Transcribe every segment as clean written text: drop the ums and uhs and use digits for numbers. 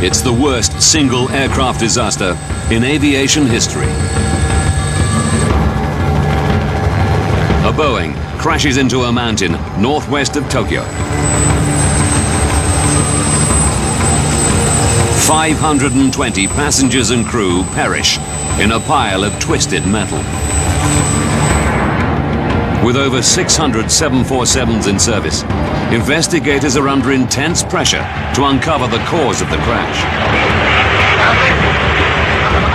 It's the worst single aircraft disaster in aviation history. A Boeing crashes into a mountain northwest of Tokyo. 520 passengers and crew perish in a pile of twisted metal. With over 600 747s in service, investigators are under intense pressure to uncover the cause of the crash.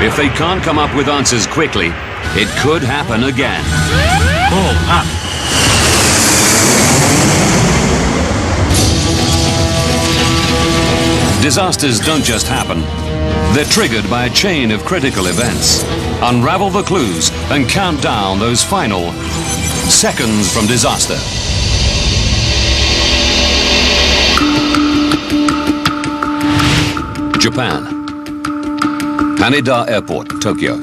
If they can't come up with answers quickly, it could happen again. Pull up. Disasters don't just happen. They're triggered by a chain of critical events. Unravel the clues and count down those final seconds from disaster. Japan. Haneda Airport, Tokyo.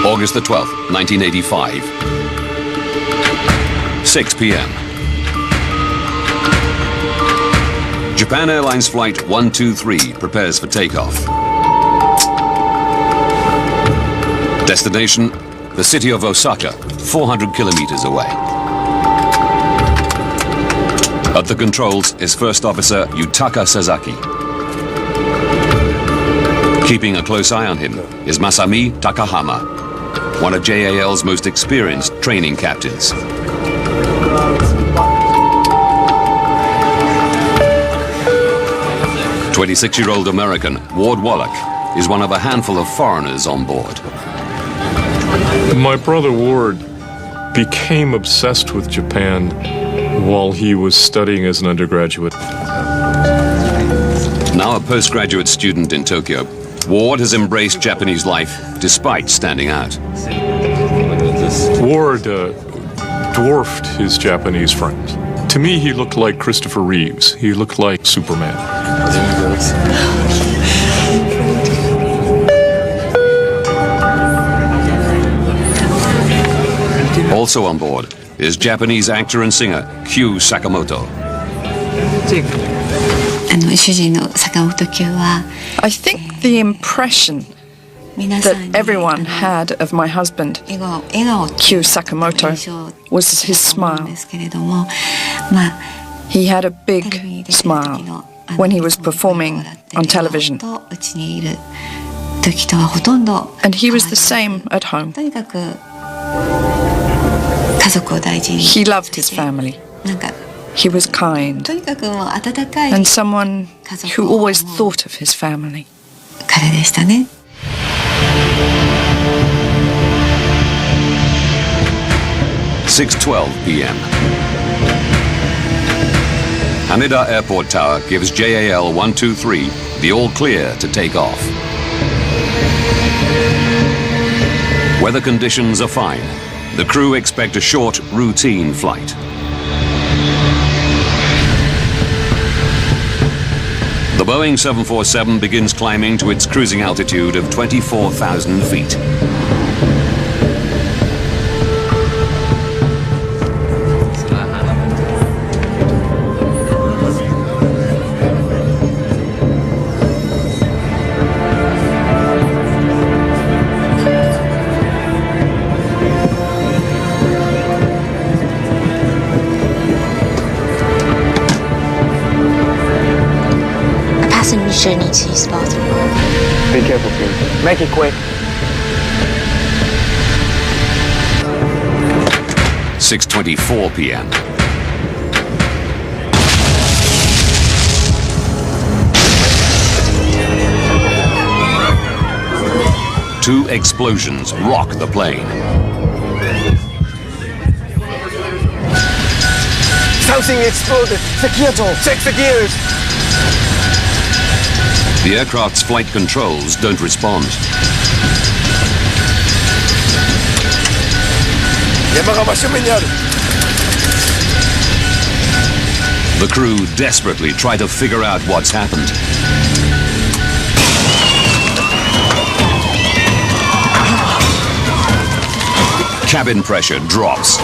August the 12th, 1985. 6 p.m. Japan Airlines Flight 123 prepares for takeoff. Destination, the city of Osaka, 400 kilometers away. At the controls is First Officer Yutaka Sasaki. Keeping a close eye on him is Masami Takahama, one of JAL's most experienced training captains. 26-year-old American Ward Wallach is one of a handful of foreigners on board. My brother Ward became obsessed with Japan while he was studying as an undergraduate. Now a postgraduate student in Tokyo, Ward has embraced Japanese life despite standing out. Ward dwarfed his Japanese friend. To me, he looked like Christopher Reeves. He looked like Superman. Also on board is Japanese actor and singer Kyu Sakamoto. I think the impression that everyone had of my husband, Kyu Sakamoto, was his smile. He had a big smile when he was performing on television. And he was the same at home. He loved his family. He was kind and someone who always thought of his family. 6:12 p.m. Haneda Airport Tower gives JAL 123 the all clear to take off. Weather conditions are fine. The crew expect a short, routine flight. The Boeing 747 begins climbing to its cruising altitude of 24,000 feet. Needs to use the bathroom. Be careful, please. Make it quick. 6:24 p.m. Two explosions rock the plane. Something exploded. Sekiato, check the gears. The aircraft's flight controls don't respond. The crew desperately try to figure out what's happened. Cabin pressure drops.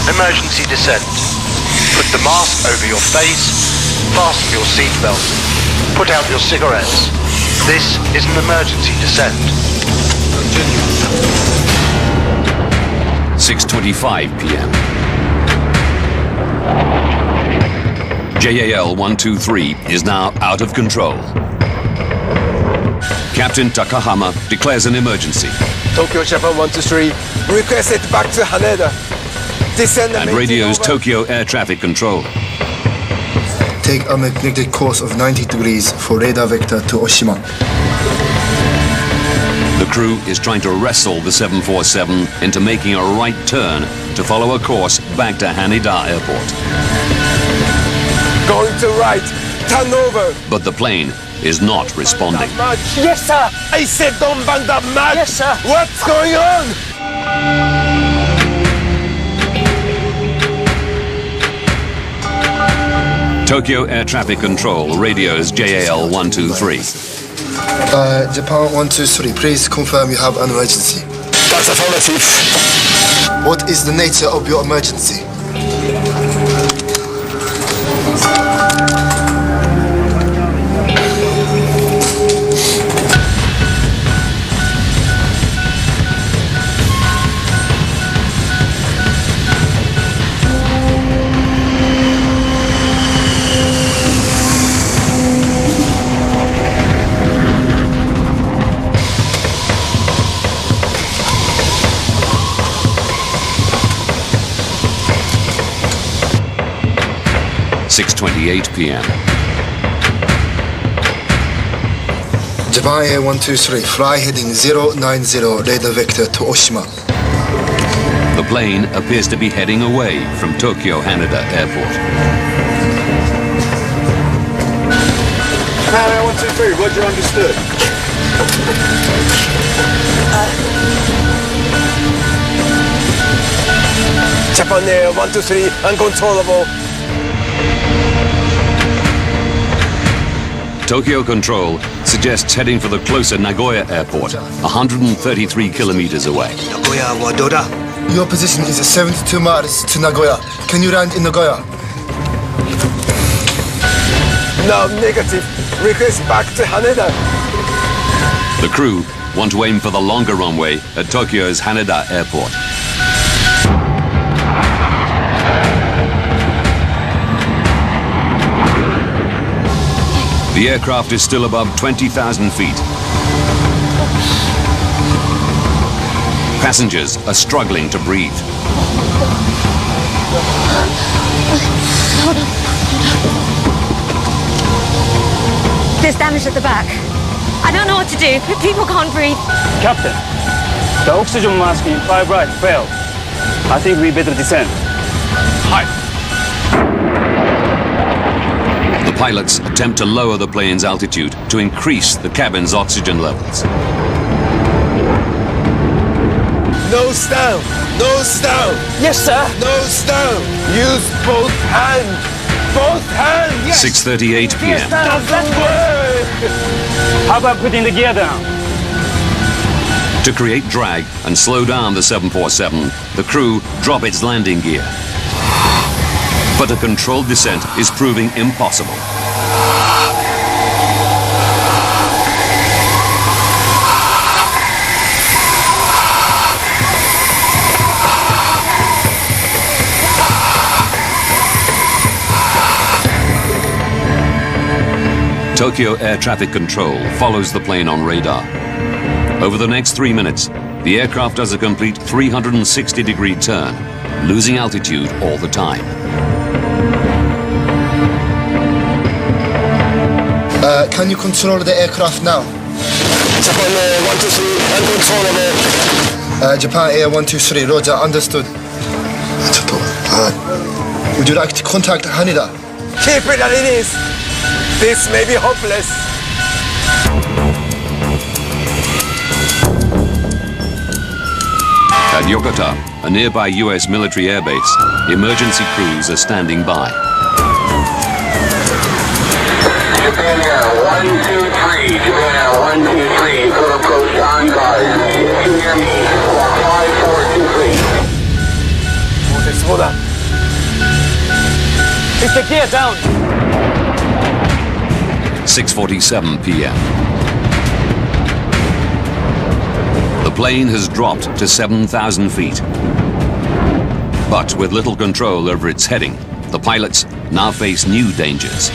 Emergency descent. Put the mask over your face. Fasten your seatbelt. Put out your cigarettes. This is an emergency descent. Continue. 6:25 p.m. JAL 123 is now out of control. Captain Takahama declares an emergency. Tokyo Japan 123, request it back to Haneda. Descend And radios Tokyo Air Traffic Control. Take a magnetic course of 90 degrees for radar vector to Oshima. The crew is trying to wrestle the 747 into making a right turn to follow a course back to Haneda Airport. Going to right, turn over. But the plane is not responding. Yes, sir. I said don't bang that mat. Yes, sir. What's going on? Tokyo Air Traffic Control radios JAL 123. Japan 123, please confirm you have an emergency. That's affirmative. What is the nature of your emergency? .28 p.m. Japan Air 123, fly heading 090 radar vector to Oshima. The plane appears to be heading away from Tokyo Haneda Airport. Japan Air 123, Roger, understood. Japan Air 123, uncontrollable. Tokyo Control suggests heading for the closer Nagoya Airport, 133 kilometers away. Your position is 72 miles to Nagoya. Can you land in Nagoya? No, negative. Request back to Haneda. The crew want to aim for the longer runway at Tokyo's Haneda Airport. The aircraft is still above 20,000 feet. Passengers are struggling to breathe. There's damage at the back. I don't know what to do. People can't breathe. Captain, the oxygen mask in 5 right failed. I think we better descend. Hi. The pilots attempt to lower the plane's altitude to increase the cabin's oxygen levels. Nose down! Nose down! Yes, sir. Nose down! Use both hands! Both hands! Yes! 6:38 p.m. Doesn't work! How about putting the gear down? To create drag and slow down the 747, the crew drop its landing gear. But a controlled descent is proving impossible. Tokyo Air Traffic Control follows the plane on radar. Over the next 3 minutes, the aircraft does a complete 360-degree turn, losing altitude all the time. Can you control the aircraft now? Japan Air 123, uncontrollable. Japan Air 123, Roger, understood. Would you like to contact Haneda? Keep it as it is. This may be hopeless. At Yokota, a nearby US military airbase, emergency crews are standing by. Japan Air 123, Japan Air 123, full approach on guard. Can you hear me? 5423. もう絶望だ。Shift the gear down. 6:47 p.m. The plane has dropped to 7,000 feet. But with little control over its heading, the pilots now face new dangers.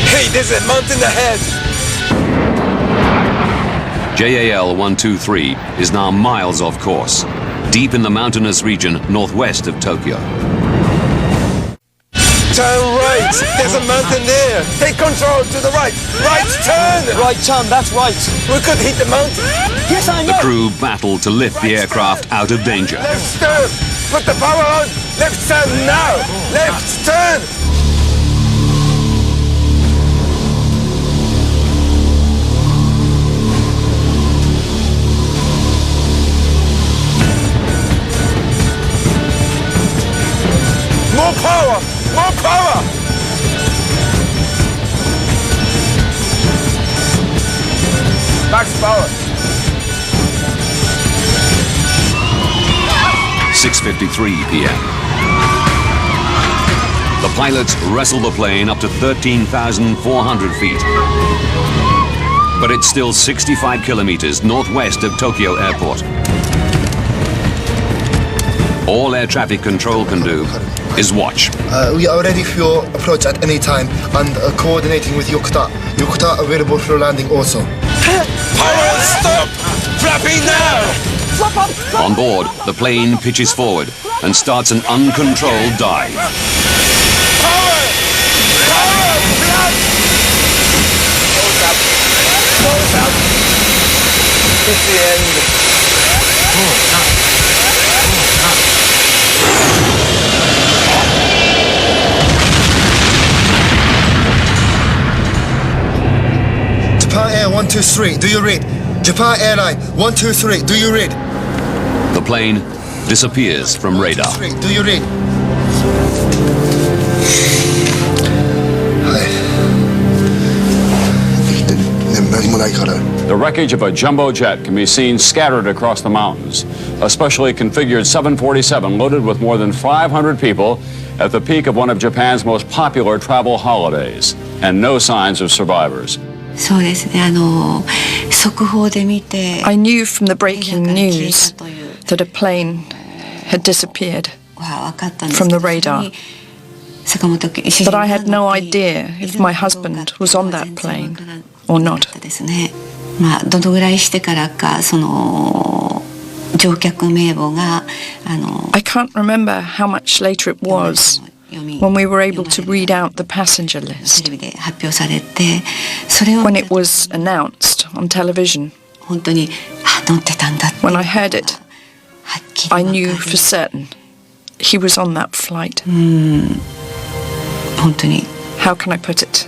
Hey, there's a mountain ahead. JAL 123 is now miles off course, deep in the mountainous region northwest of Tokyo. Turn right. There's a mountain there. Take control to the right. Right turn. Right turn, that's right. We could hit the mountain. Yes, I know. The crew battle to lift the aircraft out of danger. Left turn. Put the power on. Left turn now. Left turn. More power. More power. Max power. 6:53 p.m. The pilots wrestle the plane up to 13,400 feet. But it's still 65 kilometers northwest of Tokyo Airport. All air traffic control can do is watch. We are ready for your approach at any time and coordinating with Yokota. Yokota available for landing also. Power stop. Flapping now. On board, the plane pitches forward and starts an uncontrolled dive. Power. Power. Flap. Close up. Close up. It's the end. Japan Air 123, do you read? Japan Airline 123, do you read? The plane disappears from radar. 123, do you read? The wreckage of a jumbo jet can be seen scattered across the mountains. A specially configured 747 loaded with more than 500 people at the peak of one of Japan's most popular travel holidays, and no signs of survivors. そうですね、速報で見て I knew from the breaking news that a plane had disappeared from the radar. But I had no idea if my husband was on that plane or not. まあどのぐらいしてからかその乗客名簿がI can't remember how much later it was when we were able to read out the passenger list. テレビで発表されて、それを When it was announced on television, 本当に乗ってたんだって。 when I heard it, はっきり I knew for certain he was on that flight. 本当に How can I put it?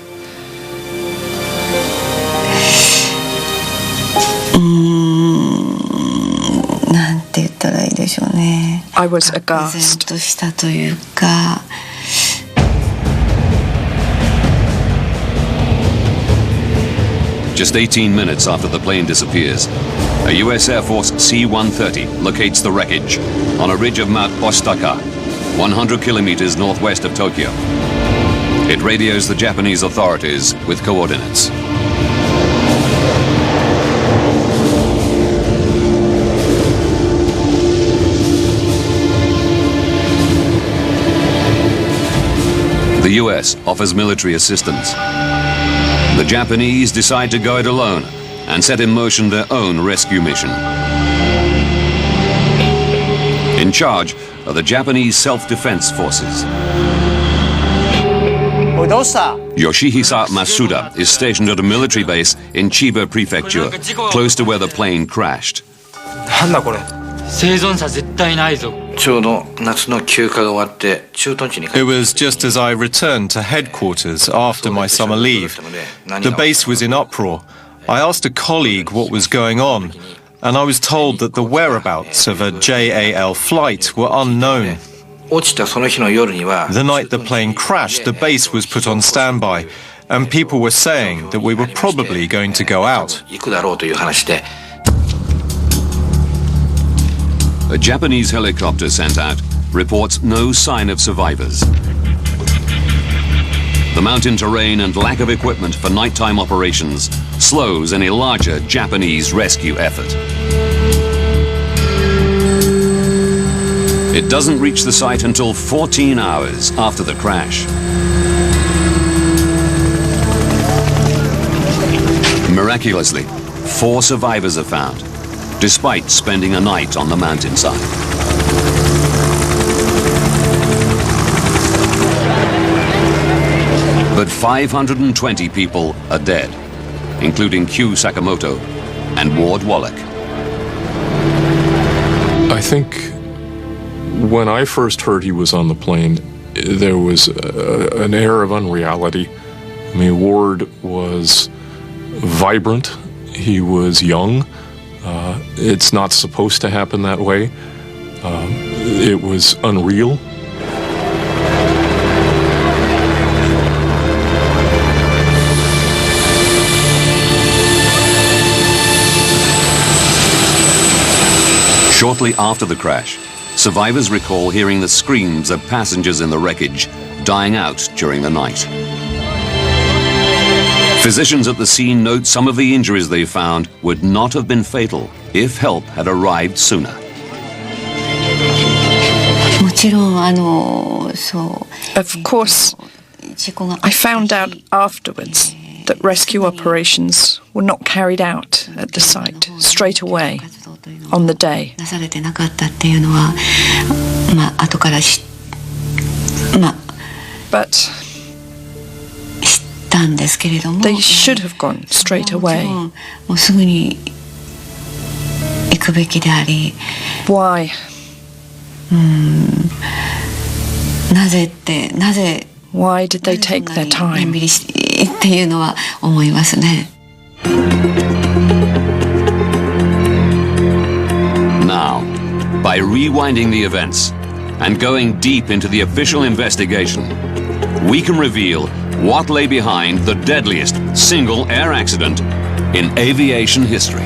なんて言ったらいいでしょうね。 I was 愕然 aghast. としたというか。Just 18 minutes after the plane disappears, a U.S. Air Force C-130 locates the wreckage on a ridge of Mount Ostaka, 100 kilometers northwest of Tokyo. It radios the Japanese authorities with coordinates. The U.S. offers military assistance. The Japanese decide to go it alone and set in motion their own rescue mission. In charge are the Japanese Self-Defense Forces. Yoshihisa Masuda is stationed at a military base in Chiba Prefecture, close to where the plane crashed. なんだこれ生存者絶対ないぞ ちょうど夏の休暇が終わって駐屯地に It was just as I returned to headquarters after my summer leave. The base was in uproar. I asked a colleague what was going on, and I was told that the whereabouts of a JAL flight were unknown. 落ちたその日の夜には The night the plane crashed, the base was put on standby, and people were saying that we were probably going to go out. 行くだろうという話で A Japanese helicopter sent out reports no sign of survivors. The mountain terrain and lack of equipment for nighttime operations slows any larger Japanese rescue effort. It doesn't reach the site until 14 hours after the crash. Miraculously, 4 survivors are found, despite spending a night on the mountainside. But 520 people are dead, including Q Sakamoto and Ward Wallach. I think when I first heard he was on the plane, there was an air of unreality. I mean, Ward was vibrant, he was young. It's not supposed to happen that way. It was unreal. Shortly after the crash, survivors recall hearing the screams of passengers in the wreckage dying out during the night. Physicians at the scene note some of the injuries they found would not have been fatal if help had arrived sooner. Of course, I found out afterwards that rescue operations were not carried out at the site straight away on the day. But they should have gone straight away. Why? Why did they take their time? Now, by rewinding the events and going deep into the official investigation, we can reveal what lay behind the deadliest single air accident in aviation history.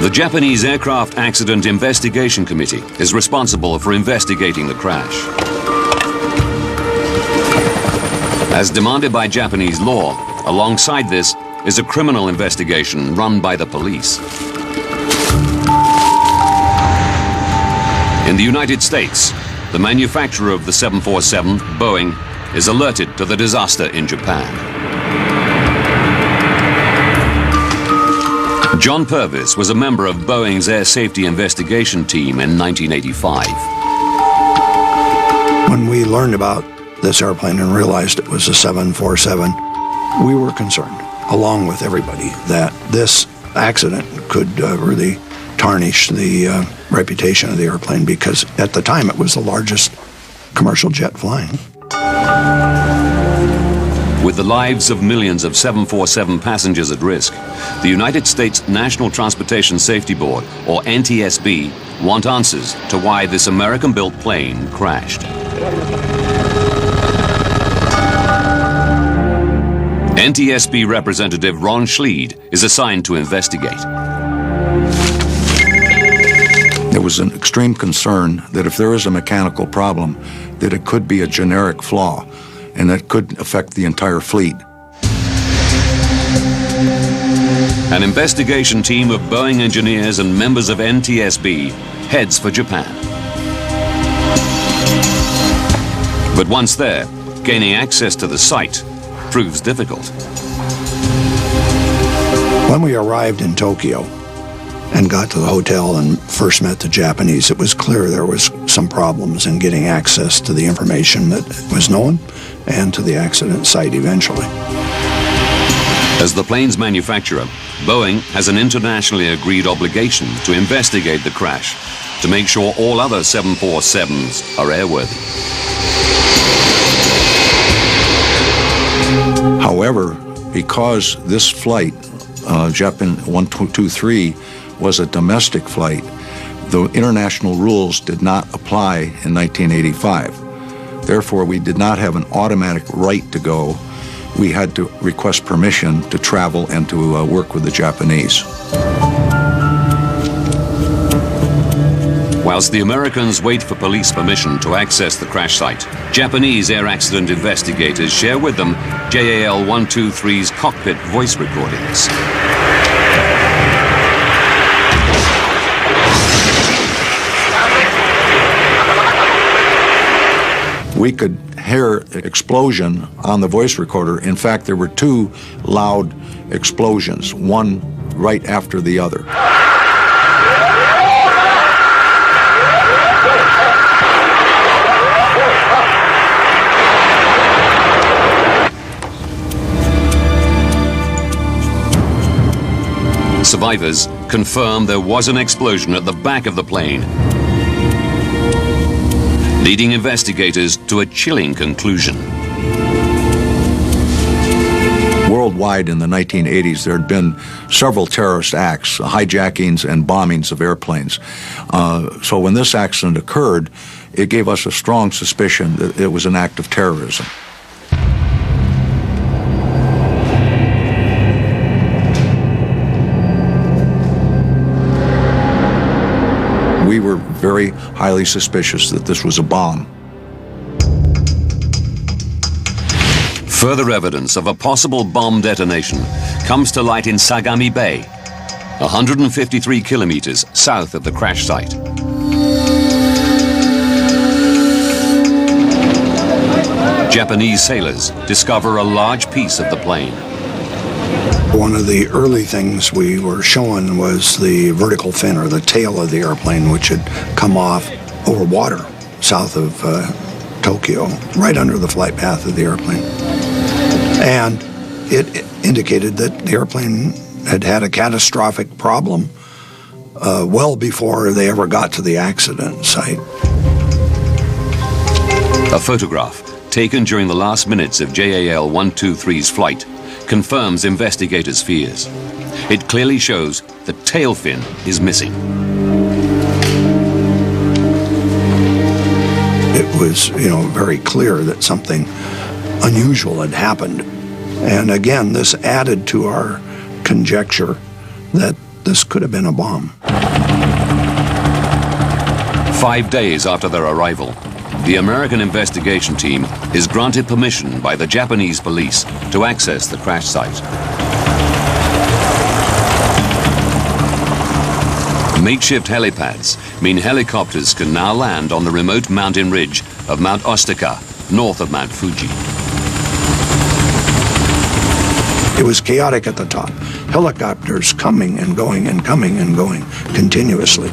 The Japanese Aircraft Accident Investigation Committee is responsible for investigating the crash. As demanded by Japanese law, alongside this is a criminal investigation run by the police. In the United States, the manufacturer of the 747, Boeing, is alerted to the disaster in Japan. John Purvis was a member of Boeing's Air Safety Investigation Team in 1985. When we learned about this airplane and realized it was a 747, we were concerned, along with everybody, that this accident could really tarnish the reputation of the airplane, because at the time it was the largest commercial jet flying. With the lives of millions of 747 passengers at risk, the United States National Transportation Safety Board, or NTSB, want answers to why this American-built plane crashed. NTSB representative Ron Schleed is assigned to investigate. There was an extreme concern that if there is a mechanical problem, that it could be a generic flaw, and that could affect the entire fleet. An investigation team of Boeing engineers and members of NTSB heads for Japan. But once there, gaining access to the site proves difficult. When we arrived in Tokyo and got to the hotel and first met the Japanese, it was clear there was some problems in getting access to the information that was known and to the accident site eventually. As the plane's manufacturer, Boeing has an internationally agreed obligation to investigate the crash to make sure all other 747s are airworthy. However, because this flight, Japan 123, was a domestic flight, the international rules did not apply in 1985. Therefore, we did not have an automatic right to go we had to request permission to travel and to work with the Japanese. Whilst the Americans wait for police permission to access the crash site, Japanese air accident investigators share with them JAL 123's cockpit voice recordings. We could hear an explosion on the voice recorder. In fact, there were two loud explosions, one right after the other. Survivors confirm there was an explosion at the back of the plane, leading investigators to a chilling conclusion. Worldwide in the 1980s, there had been several terrorist acts, hijackings and bombings of airplanes. So when this accident occurred, it gave us a strong suspicion that it was an act of terrorism. We were very highly suspicious that this was a bomb. Further evidence of a possible bomb detonation comes to light in Sagami Bay, 153 kilometers south of the crash site. Japanese sailors discover a large piece of the plane. One of the early things we were showing was the vertical fin, or the tail of the airplane, which had come off over water south of Tokyo, right under the flight path of the airplane. And it indicated that the airplane had had a catastrophic problem well before they ever got to the accident site. A photograph taken during the last minutes of JAL 123's flight confirms investigators' fears. It clearly shows the tail fin is missing. It was, very clear that something unusual had happened. And again, this added to our conjecture that this could have been a bomb. 5 days after their arrival, the American investigation team is granted permission by the Japanese police to access the crash site. Makeshift helipads mean helicopters can now land on the remote mountain ridge of Mount Ostaka, north of Mount Fuji. It was chaotic at the top. Helicopters coming and going and coming and going continuously.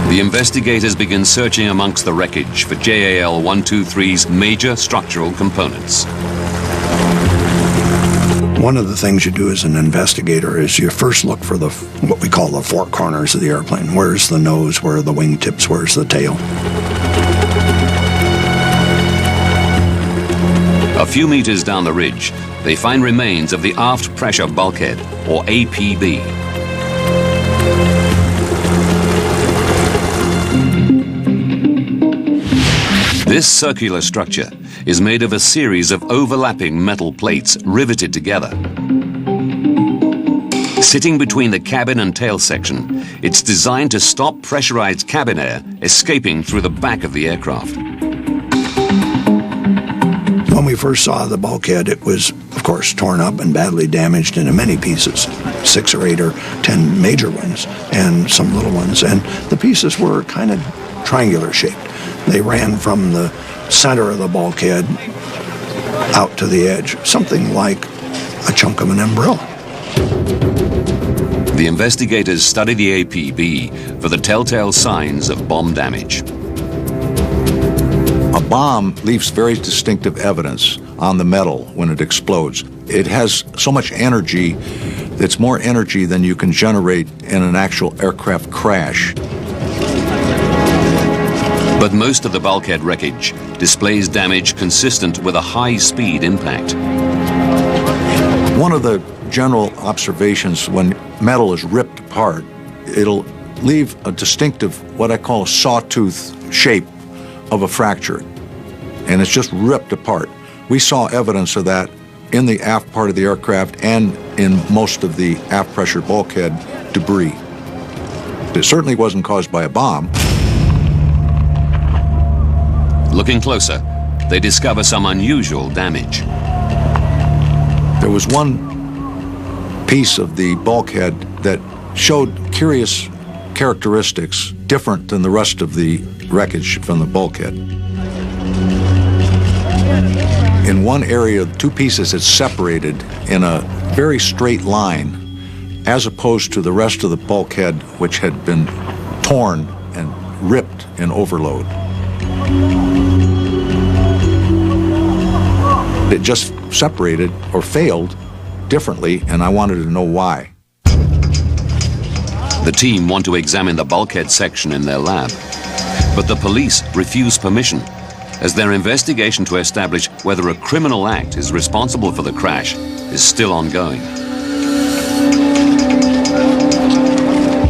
The investigators begin searching amongst the wreckage for JAL 123's major structural components. One of the things you do as an investigator is you first look for what we call the four corners of the airplane. Where's the nose? Where are the wingtips? Where's the tail? A few meters down the ridge, they find remains of the aft pressure bulkhead, or APB. This circular structure is made of a series of overlapping metal plates riveted together. Sitting between the cabin and tail section, it's designed to stop pressurized cabin air escaping through the back of the aircraft. When we first saw the bulkhead, it was, of course, torn up and badly damaged into many pieces, 6 or 8 or 10 major ones and some little ones. And the pieces were kind of triangular shaped. They ran from the center of the bulkhead out to the edge, something like a chunk of an umbrella. The investigators study the APB for the telltale signs of bomb damage. A bomb leaves very distinctive evidence on the metal when it explodes. It has so much energy that's more energy than you can generate in an actual aircraft crash. But most of the bulkhead wreckage displays damage consistent with a high-speed impact. One of the general observations when metal is ripped apart, it'll leave a distinctive, what I call a sawtooth shape of a fracture. and it's just ripped apart. We saw evidence of that in the aft part of the aircraft and in most of the aft pressure bulkhead debris. It certainly wasn't caused by a bomb. Looking closer, they discover some unusual damage. There was one piece of the bulkhead that showed curious characteristics different than the rest of the wreckage from the bulkhead. In one area, two pieces had separated in a very straight line, as opposed to the rest of the bulkhead, which had been torn and ripped in overload. It just separated or failed differently, and I wanted to know why. The team want to examine the bulkhead section in their lab, but the police refuse permission, as their investigation to establish whether a criminal act is responsible for the crash is still ongoing.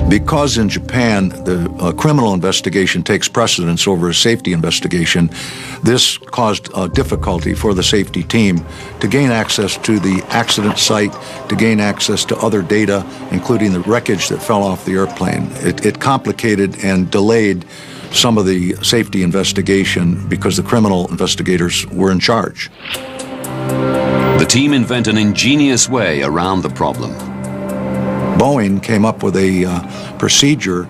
Because in Japan, the criminal investigation takes precedence over a safety investigation, this caused a difficulty for the safety team to gain access to the accident site, to gain access to other data, including the wreckage that fell off the airplane. It complicated and delayed some of the safety investigation because the criminal investigators were in charge. The team invent an ingenious way around the problem. Boeing came up with a procedure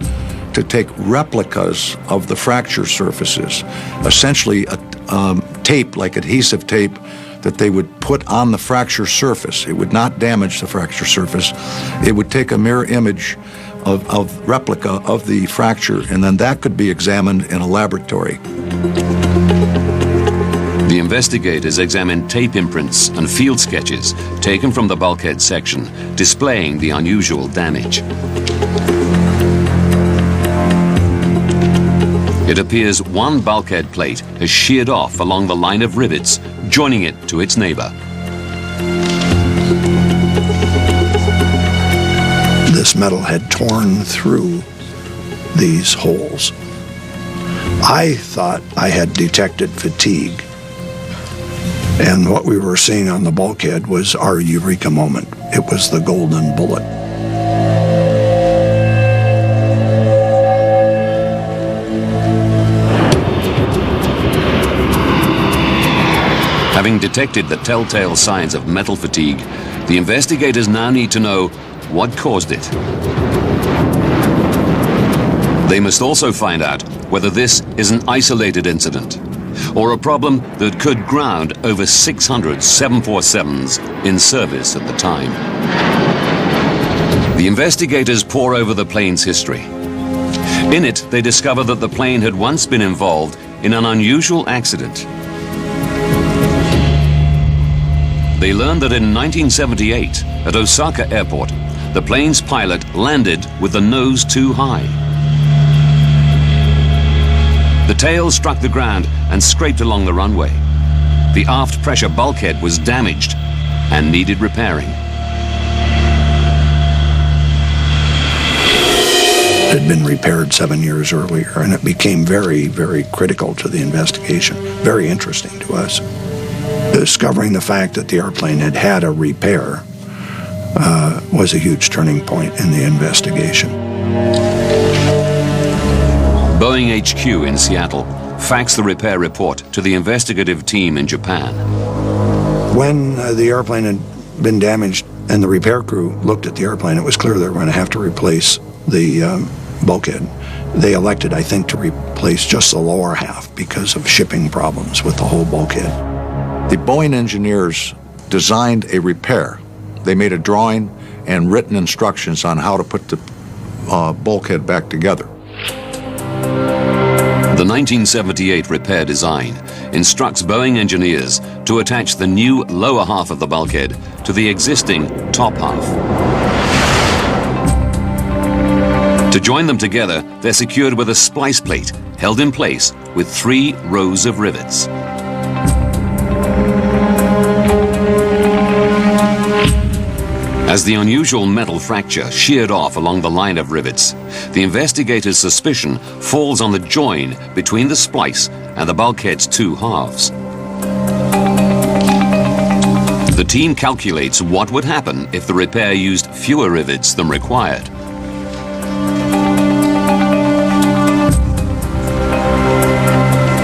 to take replicas of the fracture surfaces, essentially a tape, like adhesive tape, that they would put on the fracture surface. It would not damage the fracture surface. It would take a mirror image of replica of the fracture, and then that could be examined in a laboratory. The investigators examined tape imprints and field sketches taken from the bulkhead section, displaying the unusual damage. It appears one bulkhead plate has sheared off along the line of rivets, joining it to its neighbor. This metal had torn through these holes. I thought I had detected fatigue, and what we were seeing on the bulkhead was our eureka moment. It was the golden bullet. Having detected the telltale signs of metal fatigue, the investigators now need to know what caused it. They must also find out whether this is an isolated incident or a problem that could ground over 600 747s in service at the time. The investigators pore over the plane's history. In it, they discover that the plane had once been involved in an unusual accident. They learned that in 1978, at Osaka Airport, the plane's pilot landed with the nose too high. The tail struck the ground and scraped along the runway. The aft pressure bulkhead was damaged and needed repairing. It had been repaired 7 years earlier, and it became very, very critical to the investigation, very interesting to us. Discovering the fact that the airplane had had a repair was a huge turning point in the investigation. Boeing HQ in Seattle faxed the repair report to the investigative team in Japan. When the airplane had been damaged and the repair crew looked at the airplane, it was clear they were going to have to replace the bulkhead. They elected, I think, to replace just the lower half because of shipping problems with the whole bulkhead. The Boeing engineers designed a repair. They made a drawing and written instructions on how to put the bulkhead back together. The 1978 repair design instructs Boeing engineers to attach the new lower half of the bulkhead to the existing top half. To join them together, they're secured with a splice plate held in place with 3 rows of rivets. As the unusual metal fracture sheared off along the line of rivets, the investigators' suspicion falls on the join between the splice and the bulkhead's 2 halves. The team calculates what would happen if the repair used fewer rivets than required.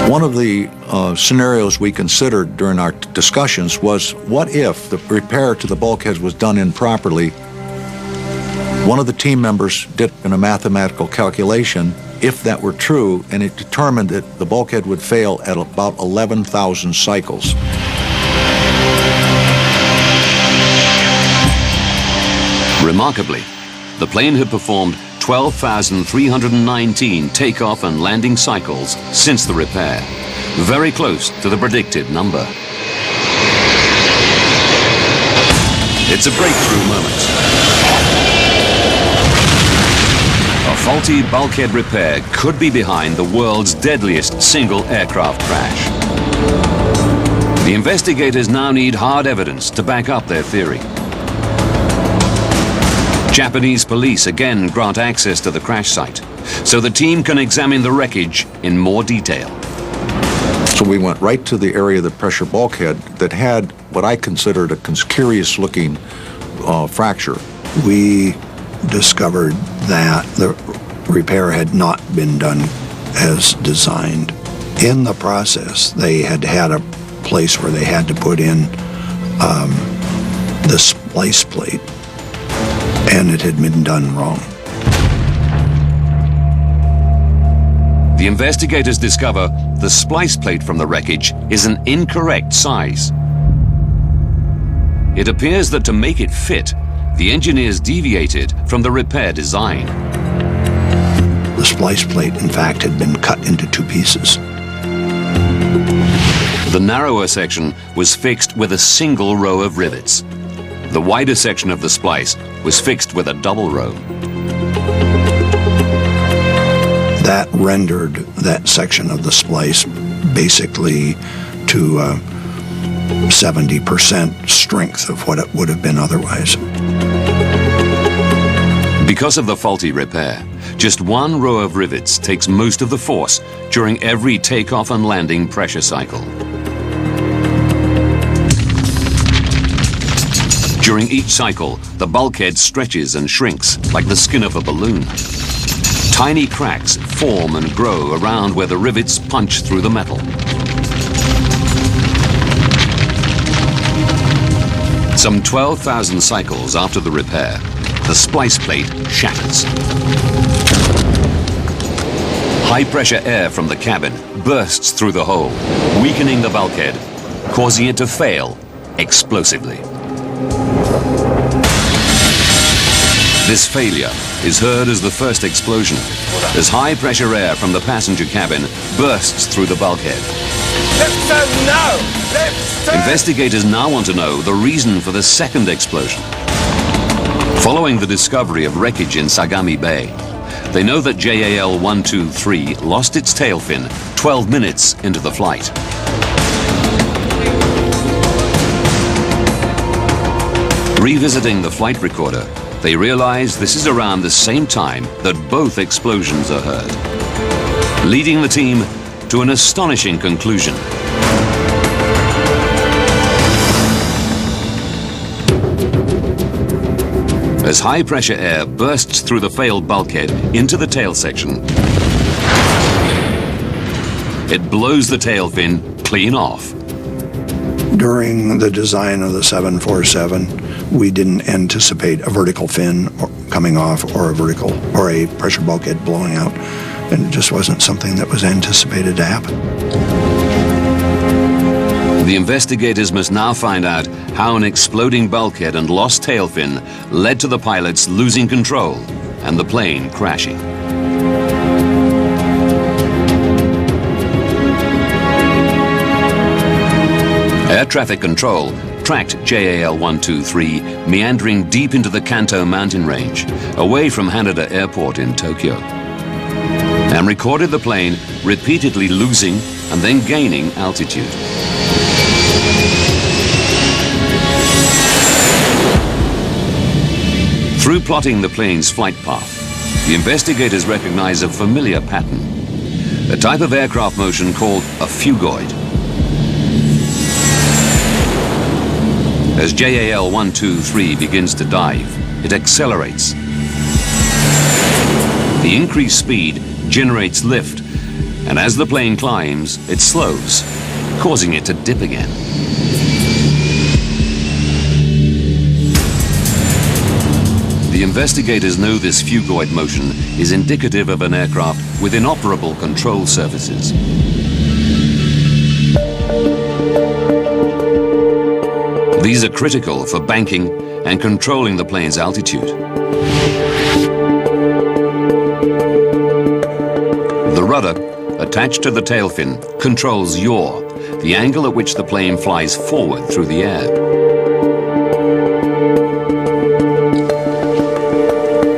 One of the scenarios we considered during our discussions was, what if the repair to the bulkheads was done improperly? One of the team members did a mathematical calculation, if that were true, and it determined that the bulkhead would fail at about 11,000 cycles. Remarkably, the plane had performed 12,319 takeoff and landing cycles since the repair, very close to the predicted number. It's a breakthrough moment. A faulty bulkhead repair could be behind the world's deadliest single aircraft crash. The investigators now need hard evidence to back up their theory. Japanese police again grant access to the crash site, so the team can examine the wreckage in more detail. So we went right to the area of the pressure bulkhead that had what I considered a curious-looking fracture. We discovered that the repair had not been done as designed. In the process, they had a place where they had to put in the splice plate, and it had been done wrong. The investigators discover the splice plate from the wreckage is an incorrect size. It appears that to make it fit, the engineers deviated from the repair design. The splice plate, in fact, had been cut into two pieces. The narrower section was fixed with a single row of rivets. The wider section of the splice was fixed with a double row. That rendered that section of the splice basically to 70% strength of what it would have been otherwise. Because of the faulty repair, just one row of rivets takes most of the force during every takeoff and landing pressure cycle. During each cycle, the bulkhead stretches and shrinks like the skin of a balloon. Tiny cracks form and grow around where the rivets punch through the metal. Some 12,000 cycles after the repair, the splice plate shatters. High-pressure air from the cabin bursts through the hole, weakening the bulkhead, causing it to fail explosively. This failure is heard as the first explosion, as high-pressure air from the passenger cabin bursts through the bulkhead. Left turn now! Left turn! Investigators now want to know the reason for the second explosion. Following the discovery of wreckage in Sagami Bay, they know that JAL 123 lost its tail fin 12 minutes into the flight. Revisiting the flight recorder, they realize this is around the same time that both explosions are heard, leading the team to an astonishing conclusion. As high-pressure air bursts through the failed bulkhead into the tail section, it blows the tail fin clean off. During the design of the 747, we didn't anticipate a vertical fin coming off or a pressure bulkhead blowing out, and it just wasn't something that was anticipated to happen. The investigators must now find out how an exploding bulkhead and lost tail fin led to the pilots losing control and the plane crashing. Air traffic control tracked JAL 123 meandering deep into the Kanto mountain range, away from Haneda Airport in Tokyo, and recorded the plane repeatedly losing and then gaining altitude. Through plotting the plane's flight path, the investigators recognize a familiar pattern, a type of aircraft motion called a phugoid. As JAL 123 begins to dive, it accelerates. The increased speed generates lift, and as the plane climbs, it slows, causing it to dip again. The investigators know this phugoid motion is indicative of an aircraft with inoperable control surfaces. These are critical for banking and controlling the plane's altitude. The rudder, attached to the tail fin, controls yaw, the angle at which the plane flies forward through the air.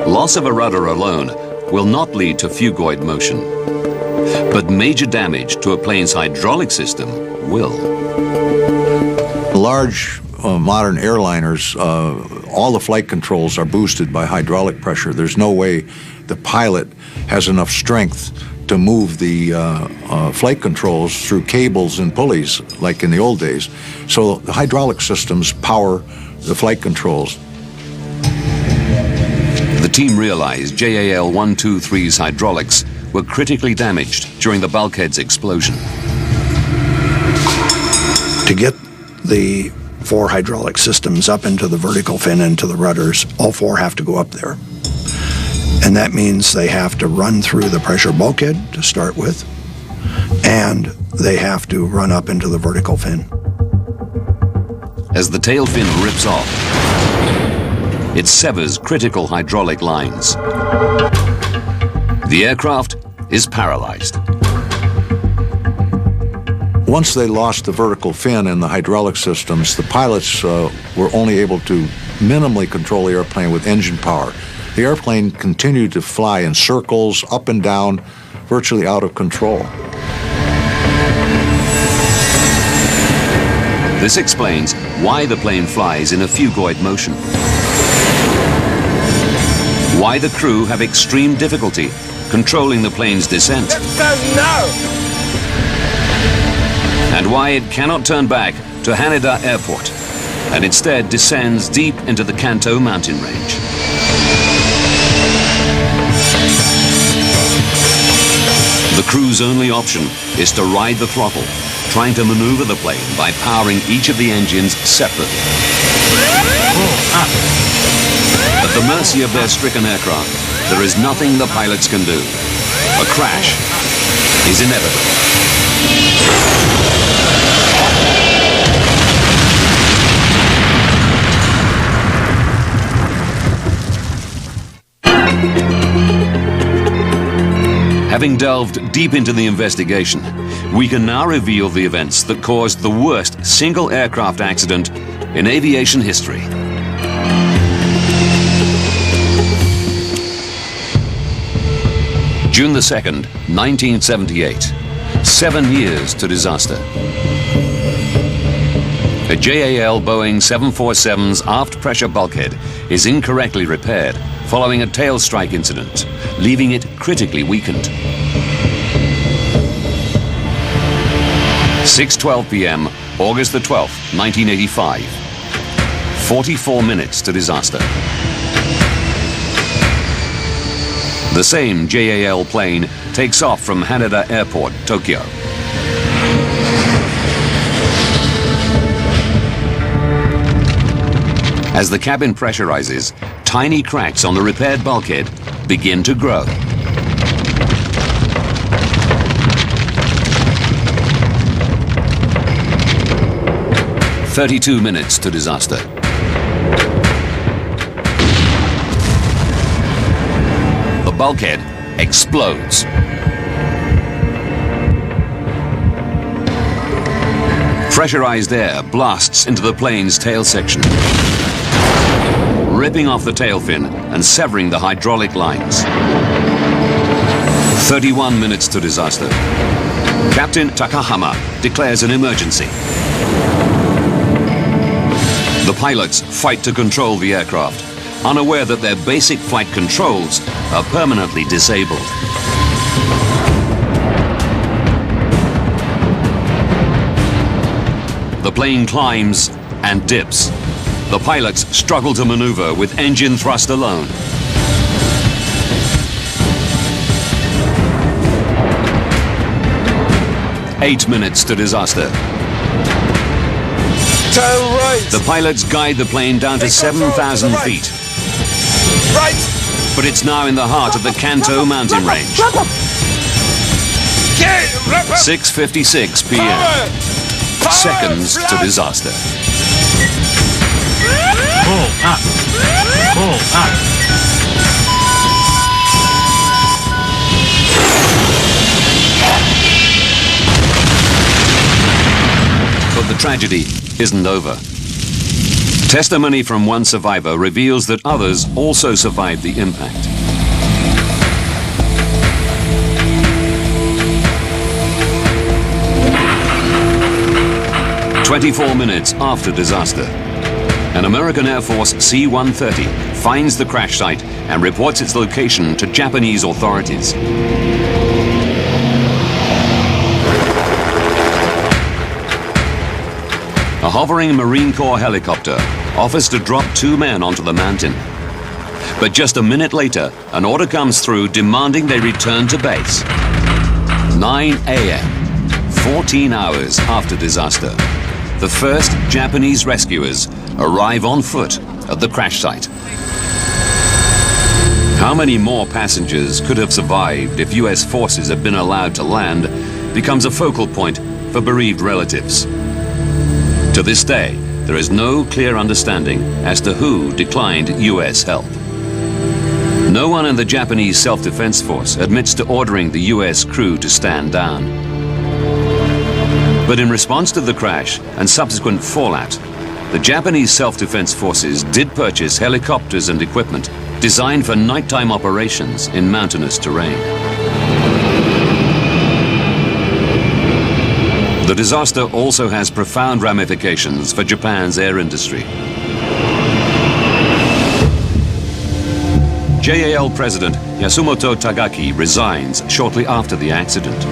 Loss of a rudder alone will not lead to phugoid motion, but major damage to a plane's hydraulic system will. Large modern airliners, all the flight controls are boosted by hydraulic pressure. There's no way the pilot has enough strength to move the flight controls through cables and pulleys like in the old days. So the hydraulic systems power the flight controls. The team realized JAL 123's hydraulics were critically damaged during the bulkhead's explosion. To get the 4 hydraulic systems up into the vertical fin and to the rudders, all 4 have to go up there. And that means they have to run through the pressure bulkhead to start with, and they have to run up into the vertical fin. As the tail fin rips off, it severs critical hydraulic lines. The aircraft is paralyzed. Once they lost the vertical fin and the hydraulic systems, the pilots were only able to minimally control the airplane with engine power. The airplane continued to fly in circles, up and down, virtually out of control. This explains why the plane flies in a phugoid motion. Why the crew have extreme difficulty controlling the plane's descent. And why it cannot turn back to Haneda Airport and instead descends deep into the Kanto mountain range. The crew's only option is to ride the throttle, trying to maneuver the plane by powering each of the engines separately. At the mercy of their stricken aircraft, there is nothing the pilots can do. A crash is inevitable. Having delved deep into the investigation, we can now reveal the events that caused the worst single aircraft accident in aviation history. June the 2nd, 1978. 7 years to disaster. A JAL Boeing 747's aft pressure bulkhead is incorrectly repaired following a tail strike incident, leaving it critically weakened. 6:12 p.m., August the 12th, 1985. 44 minutes to disaster. The same JAL plane takes off from Haneda Airport, Tokyo. As the cabin pressurizes, tiny cracks on the repaired bulkhead begin to grow. "32 minutes to disaster. The bulkhead explodes. Pressurized air blasts into the plane's tail section, ripping off the tail fin and severing the hydraulic lines. 31 minutes to disaster. Captain Takahama declares an emergency. The pilots fight to control the aircraft, unaware that their basic flight controls are permanently disabled. The plane climbs and dips. The pilots struggle to maneuver with engine thrust alone. Eight minutes to disaster. Turn right. The pilots guide the plane down to 7,000 feet. Right. But it's now in the heart of the Kanto mountain range. 6:56 p.m. Seconds to disaster. Pull up. Pull up. But the tragedy isn't over. Testimony from one survivor reveals that others also survived the impact. "24 minutes after disaster, an American Air Force C-130 finds the crash site and reports its location to Japanese authorities. A hovering Marine Corps helicopter offers to drop 2 men onto the mountain. But just a minute later, an order comes through demanding they return to base. 9 a.m., 14 hours after disaster, the first Japanese rescuers arrive on foot at the crash site. How many more passengers could have survived if US forces had been allowed to land becomes a focal point for bereaved relatives. To this day, there is no clear understanding as to who declined US help. No one in the Japanese Self-Defense Force admits to ordering the US crew to stand down. But in response to the crash and subsequent fallout, the Japanese Self-Defense Forces did purchase helicopters and equipment designed for nighttime operations in mountainous terrain. The disaster also has profound ramifications for Japan's air industry. JAL President Yasumoto Tagaki resigns shortly after the accident.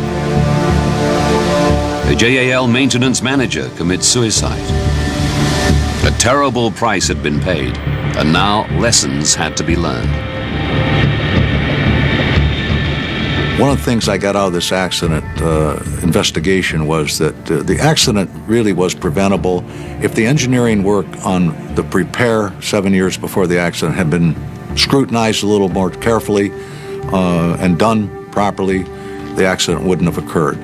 The JAL maintenance manager commits suicide. A terrible price had been paid, and now lessons had to be learned. One of the things I got out of this accident investigation was that the accident really was preventable. If the engineering work on the prepare 7 years before the accident had been scrutinized a little more carefully and done properly, the accident wouldn't have occurred.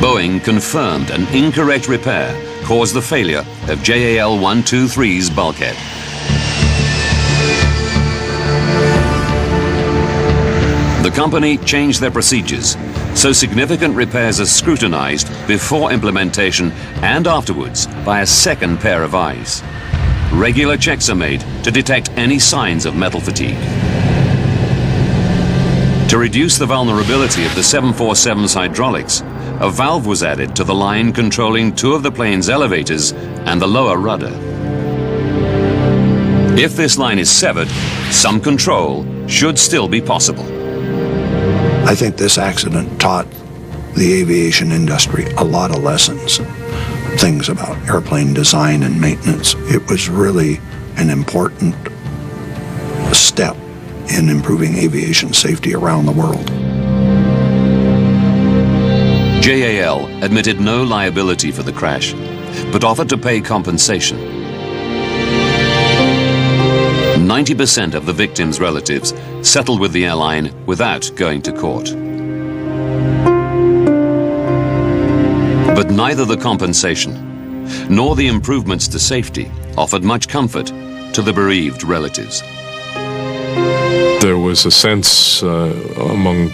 Boeing confirmed an incorrect repair caused the failure of JAL 123's bulkhead. The company changed their procedures, so significant repairs are scrutinized before implementation and afterwards by a second pair of eyes. Regular checks are made to detect any signs of metal fatigue. To reduce the vulnerability of the 747's hydraulics, a valve was added to the line controlling 2 of the plane's elevators and the lower rudder. If this line is severed, some control should still be possible. I think this accident taught the aviation industry a lot of lessons, things about airplane design and maintenance. It was really an important step in improving aviation safety around the world. JAL admitted no liability for the crash, but offered to pay compensation. 90% of the victims' relatives settled with the airline without going to court. But neither the compensation nor the improvements to safety offered much comfort to the bereaved relatives. There was a sense among,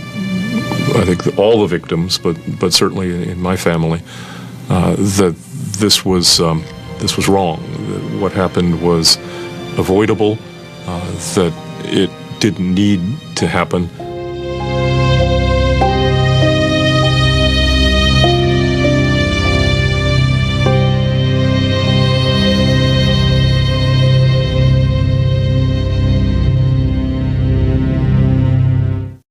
I think, all the victims, but certainly in my family, that this was wrong. That what happened was avoidable. That it didn't need to happen.